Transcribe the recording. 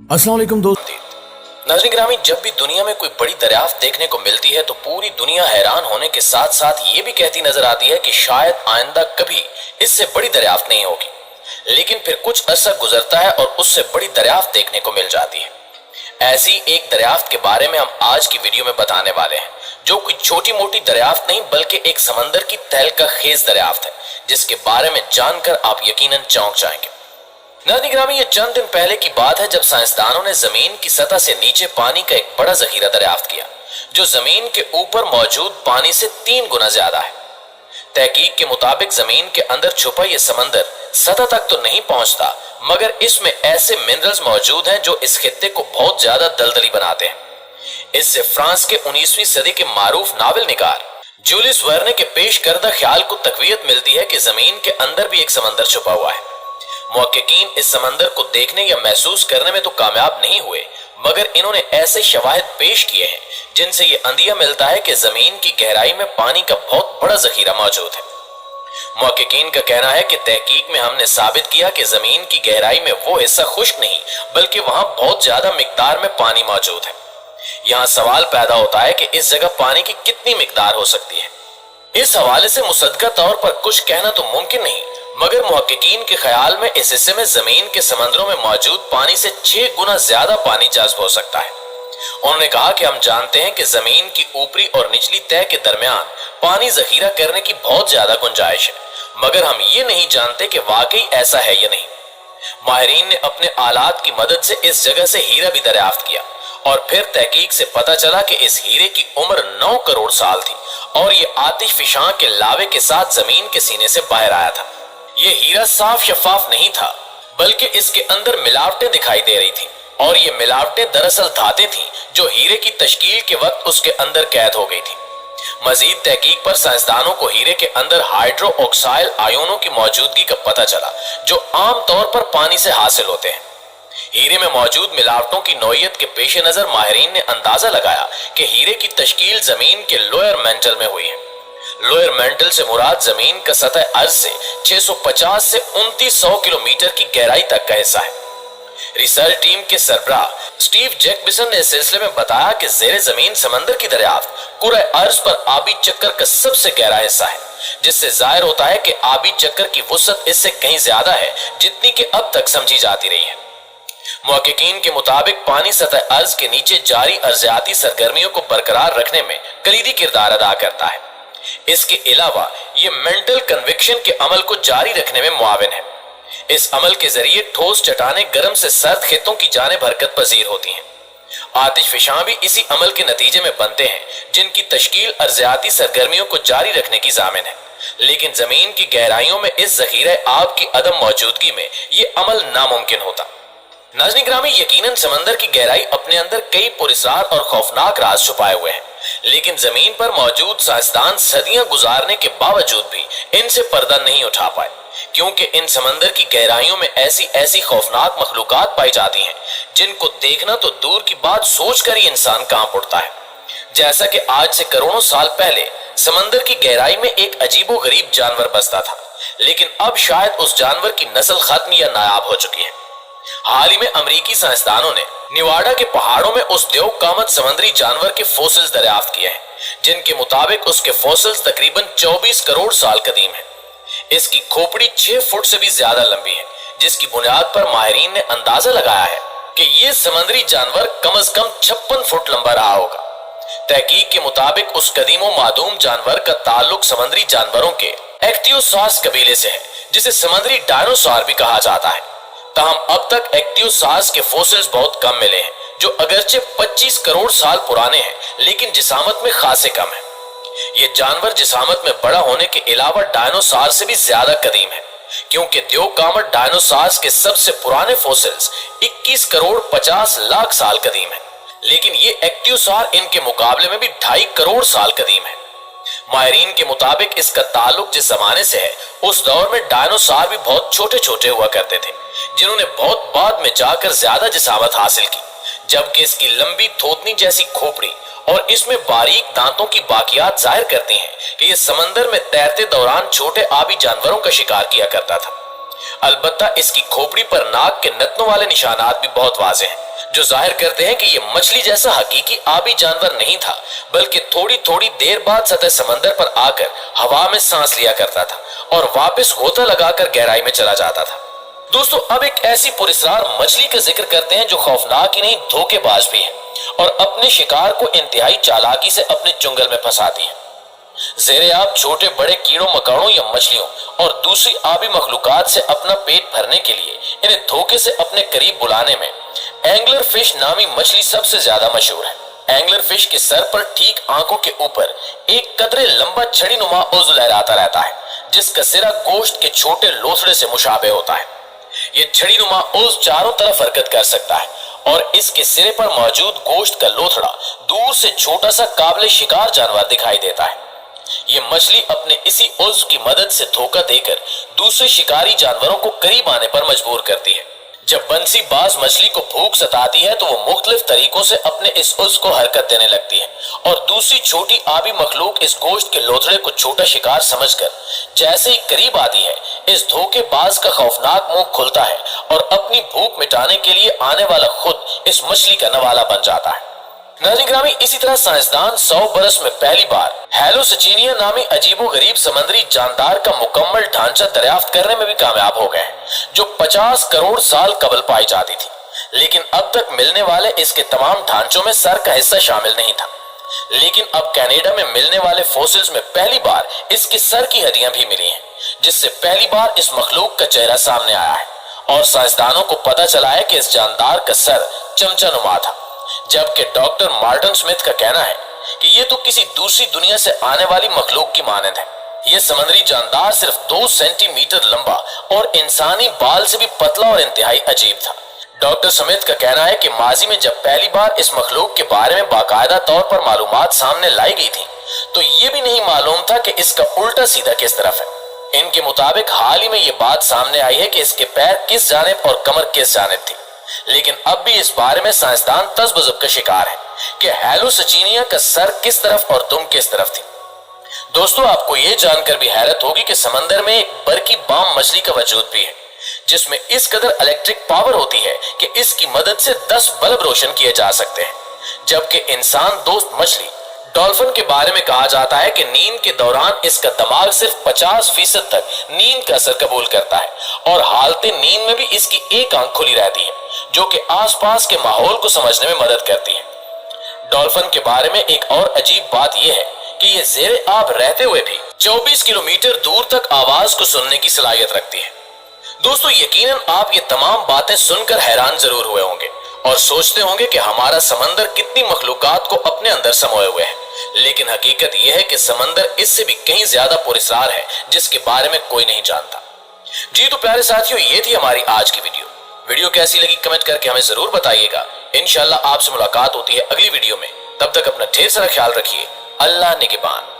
अस्सलाम वालेकुम दोस्त। नाज़रीन गिरामी, जब भी दुनिया में कोई बड़ी दरियाफ्त देखने को मिलती है तो पूरी दुनिया हैरान होने के साथ साथ ये भी कहती नजर आती है कि शायद आइंदा कभी इससे बड़ी दरियाफ्त नहीं होगी। लेकिन फिर कुछ अरसा गुजरता है और उससे बड़ी दरियाफ्त देखने को मिल जाती है। ऐसी एक दरियाफ्त के बारे में हम आज की वीडियो में बताने वाले हैं, जो कोई छोटी मोटी दरियाफ्त नहीं बल्कि एक समंदर की तहलका खेज दरियाफ्त है, जिसके बारे में जानकर आप यकीनन चौंक जाएंगे। नाज़रीन गिरामी, ये चंद दिन पहले की बात है जब साइंसदानों ने जमीन की सतह से नीचे पानी का एक बड़ा जखीरा दरियाफ्त किया, जो जमीन के ऊपर मौजूद पानी से 3 गुना ज्यादा है। तहकीक के मुताबिक जमीन के अंदर छुपा ये समंदर सतह तक तो नहीं पहुंचता, मगर इसमें ऐसे मिनरल्स मौजूद हैं जो इस खित्ते को बहुत ज्यादा दलदली बनाते हैं। इससे फ्रांस के 19वीं सदी के मारूफ नावल निगार जूलियस वर्ने के पेश करदा ख्याल को तकवीयत मिलती है कि जमीन के अंदर भी एक समंदर छुपा हुआ है। मुहक्किकीन इस समंदर को देखने या महसूस करने में तो कामयाब नहीं हुए, मगर इन्होंने ऐसे शवाहिद पेश किए हैं जिनसे ये अंदिया मिलता है कि जमीन की गहराई में पानी का बहुत बड़ा जखीरा मौजूद है। मुहक्किकीन का कहना है कि तहकीक में हमने साबित किया कि जमीन की गहराई में वो हिस्सा खुश्क नहीं बल्कि वहां बहुत ज्यादा मिकदार में पानी मौजूद है। यहाँ सवाल पैदा होता है कि इस जगह पानी की कितनी मिकदार हो सकती है। इस हवाले से मुसद्दका तौर पर कुछ कहना तो मुमकिन नहीं, मगर मुहक्किकीन के ख्याल में इस हिस्से में जमीन के समंदरों में मौजूद पानी से 6 गुना ज्यादा पानी जज्ब हो सकता है। उन्होंने कहा कि हम जानते हैं कि जमीन की ऊपरी और निचली तह के दरमियान पानी जखीरा करने की बहुत ज्यादा गुंजाइश है, मगर हम ये नहीं जानते कि वाकई ऐसा है या नहीं। माहिरीन ने अपने आलात की मदद से इस जगह से हीरा भी दरियाफ्त किया और फिर तहकीक से पता चला कि इस हीरे की उम्र 9 करोड़ साल थी और ये आतिश फिशां के लावे के साथ जमीन के सीने से बाहर आया था। ये हीरा साफ शफाफ नहीं था, बल्कि इसके अंदर मिलावटें दिखाई दे रही थी, और ये मिलावटें दरअसल धातें थीं जो हीरे की तश्कील के वक्त उसके अंदर कैद हो गई थी। मजीद तहकीक पर साइंसदानों को हीरे के अंदर हाइड्रो ऑक्साइल आयोनों की मौजूदगी का पता चला, जो आम तौर पर पानी से हासिल होते हैं। हीरे में मौजूद मिलावटों की नौयत के पेश नजर माहिरीन ने अंदाजा लगाया कि हीरे की तश्कील जमीन के लोअर मेंटल में हुई है। लोअर मेंटल से मुराद जमीन का सतह अर्ज से 650 से 2900 किलोमीटर की गहराई तक का हिस्सा है। रिसर्च टीम के सरबराह स्टीव जैकबिसन ने इस सिलसिले में बताया कि जेर जमीन समंदर की दरियाफ्त कुरे अर्ज पर आबी चक्कर का सबसे गहरा हिस्सा है, जिससे जाहिर होता है कि आबी चक्कर की वुसअत इससे कहीं ज्यादा है जितनी कि अब तक समझी जाती रही है। मुहक्किकीन के मुताबिक पानी सतह अर्ज के नीचे जारी अर्जियाती सरगर्मियों को बरकरार रखने में कलीदी किरदार अदा करता है। इसके अलावा ये मेंटल कन्विक्शन के अमल को जारी रखने में मुआविन है। इस अमल के जरिए ठोस चट्टाने गर्म से सर्द खेतों की जानिब हरकत पजीर होती हैं। आतिश फिशां भी इसी अमल के नतीजे में बनते हैं, जिनकी तश्कील अर्जियाती सरगर्मियों को जारी रखने की जामिन है। लेकिन जमीन की गहराइयों में इस जखीरे आब की अदम मौजूदगी में ये अमल नामुमकिन होता। नाज़रीन गिरामी, यकीनन समंदर की गहराई अपने अंदर कई पुरस्कार और खौफनाक राज छुपाए हुए हैं, लेकिन जमीन पर मौजूद साइंसदान सदियां गुजारने के बावजूद भी इनसे पर्दा नहीं उठा पाए, क्योंकि इन समंदर की गहराइयों में ऐसी खौफनाक मखलूकात पाई जाती हैं जिनको देखना तो दूर की बात सोचकर ही इंसान कांप उठता है। जैसा कि आज से करोड़ों साल पहले समंदर की गहराई में एक अजीबो गरीब जानवर बसता था, लेकिन अब शायद उस जानवर की नस्ल खत्म या नायाब हो चुकी है। हाल ही में अमेरिकी साइंसदानों ने निवाडा के पहाड़ों में उस देव कामत समुद्री जानवर के फोसिल्स दरियाफ्त किए हैं, जिनके मुताबिक उसके फोसिल्स तकरीबन 24 करोड़ साल कदीम हैं। इसकी खोपड़ी 6 फुट से भी ज्यादा लंबी है, जिसकी बुनियाद पर माहिरीन ने अंदाजा लगाया है कि यह समुद्री जानवर कम से कम 56 फुट लंबा रहा होगा। तहकीक के मुताबिक उस कदीमो मादूम जानवर का ताल्लुक समुद्री जानवरों के एक्टियोसार्स कबीले से है, जिसे समुद्री डायनासोर भी कहा जाता है। ताहम अब तक एक्टियोसार्स के फोसिल्स बहुत कम मिले हैं, जो अगरचे 25 करोड़ साल पुराने हैं, लेकिन जिसामत में खासे कम है। ये जानवर जिसामत में बड़ा होने के अलावा डायनासोर से भी ज्यादा कदीम है, क्योंकि द्योकामत डायनासोर्स के सबसे पुराने फोसिल्स 21 करोड़ 50 लाख साल कदीम है, लेकिन ये एक्टियोसार इनके मुकाबले में भी 2.5 करोड़ साल कदीम है। माहिरीन के मुताबिक इसका ताल्लुक जिस जमाने से है, उस दौर में डायनासोर भी बहुत छोटे छोटे हुआ करते थे, जिन्होंने बहुत बाद में जाकर ज्यादा जिसामत हासिल की, जबकि इसकी लंबी थोतनी जैसी खोपड़ी और इसमें बारीक दांतों की बाकियात जाहिर करती हैं कि यह समंदर में तैरते दौरान छोटे आबी जानवरों का शिकार किया करता था। अलबत्ता इसकी खोपड़ी पर नाक के नतनों वाले निशानात भी बहुत वाज़ेह हैं, जो जाहिर करते हैं कि ये मछली जैसा हकीकी आबी जानवर नहीं था, बल्कि थोड़ी थोड़ी देर बाद सतह समंदर पर आकर हवा में सांस लिया करता था और वापस गोता लगाकर गहराई में चला जाता था। दोस्तों, अब एक ऐसी पुरस्कार मछली का जिक्र करते हैं जो खौफनाक ही नहीं धोखेबाज भी है और अपने शिकार को इंतहाई चालाकी से अपने चुंगल में फंसाती है। ज़ेरे आब छोटे बड़े कीड़ों मकोड़ों या मछलियों और दूसरी आबी मखलूकात से अपना पेट भरने के लिए इन्हें धोखे से अपने करीब बुलाने में एंगलर फिश नामी मछली सबसे ज्यादा मशहूर है। एंगलर फिश के सर पर ठीक आंखों के ऊपर एक कदरे लंबा छड़ी नुमा उज़्व लहराता रहता है, जिसका सिरा गोश्त के छोटे लोथड़े से मुशाबे होता है। ये छड़ी नुमा उज़्व चारों तरफ हरकत कर सकता है और इसके सिरे पर मौजूद गोश्त का लोथड़ा दूर से छोटा सा काबिल शिकार जानवर दिखाई देता है। ये मछली अपने इसी उज़्व की मदद से धोखा देकर दूसरे शिकारी जानवरों को करीब आने पर मजबूर करती है। जब बंसी बाज मछली को भूख सताती है तो वो मुख्तलिफ तरीकों से अपने इस उज़्व को हरकत देने लगती है और दूसरी छोटी आबी मखलूक इस गोश्त के लोथड़े को छोटा शिकार समझकर जैसे ही करीब आती है, इस धोखेबाज का खौफनाक मुंह खुलता है और अपनी भूख मिटाने के लिए आने वाला खुद इस मछली का नवाला बन जाता है। नाज़रीन ग्रामी, इसी तरह साइंसदान 100 बरस में पहली बार हेलोसिचिनिया नामी अजीबो गरीब समुद्री जानदार का मुकम्मल ढांचा दरियाफ्त करने में भी कामयाब हो गए, जो 50 करोड़ साल कबल पाई जाती थी। लेकिन अब तक मिलने वाले इसके तमाम ढांचों में सर का हिस्सा शामिल नहीं था। लेकिन अब कनाडा में मिलने वाले फॉसिल्स में पहली बार इसके सर की हड्डियां भी मिली हैं, जिससे पहली बार इस मखलूक का चेहरा सामने आया है और साइंसदानों को पता चला है कि इस जानदार का सर चमचा नुमा था। जबकि डॉक्टर मार्टिन स्मिथ का कहना है कि ये तो किसी दूसरी दुनिया से आने वाली मखलूक की मानंद है। ये समुद्री जानदार सिर्फ 2 सेंटीमीटर लंबा और इंसानी बाल से भी पतला और इंतहाई अजीब था। डॉक्टर स्मिथ का कहना है कि माजी में जब पहली बार इस मखलूक के बारे में बाकायदा तौर पर मालूमात सामने लाई गई थी, तो ये भी नहीं मालूम था कि इसका उल्टा सीधा किस तरफ है। इनके मुताबिक हाल ही में ये बात सामने आई है कि इसके पैर किस जानिब और कमर किस जानिब थी। लेकिन अब भी इस बारे में साइंसदान तज़ब्ज़ुब का शिकार है कि हेलोसिचिनिया का सर किस तरफ और दुम किस तरफ थी। दोस्तों, आपको ये जानकर भी हैरत होगी कि समंदर में एक बरकी बाम मछली का वजूद भी है, जिसमें इस कदर इलेक्ट्रिक पावर होती है कि इसकी मदद से 10 बल्ब रोशन किए जा सकते हैं। जबकि इंसान दोस्त मछली डॉल्फिन के बारे में कहा जाता है कि नींद के दौरान इसका दिमाग सिर्फ 50% तक नींद का असर कबूल करता है और हालते नींद में भी इसकी एक आंख खुली रहती है, जो कि आसपास के माहौल को समझने में मदद करती है। डॉल्फिन के बारे में एक और अजीब बात यह है कि ये ज़ेरे आब रहते हुए भी 24 किलोमीटर दूर तक आवाज को सुनने की सलाहियत रखती है। दोस्तों, यकीनन आप ये तमाम बातें सुनकर हैरान जरूर हुए होंगे और सोचते होंगे कि हमारा समंदर कितनी मखलूकात को अपने अंदर समोए हुए है। लेकिन हकीकत यह है कि समंदर इससे भी कहीं ज्यादा पुरस्कार है, जिसके बारे में कोई नहीं जानता। जी तो प्यारे साथियों, ये थी हमारी आज की वीडियो कैसी लगी कमेंट करके हमें जरूर बताइएगा। इंशाल्लाह आपसे मुलाकात होती है अगली वीडियो में। तब तक अपना ढेर सारा ख्याल रखिए। अल्लाह निगहबान।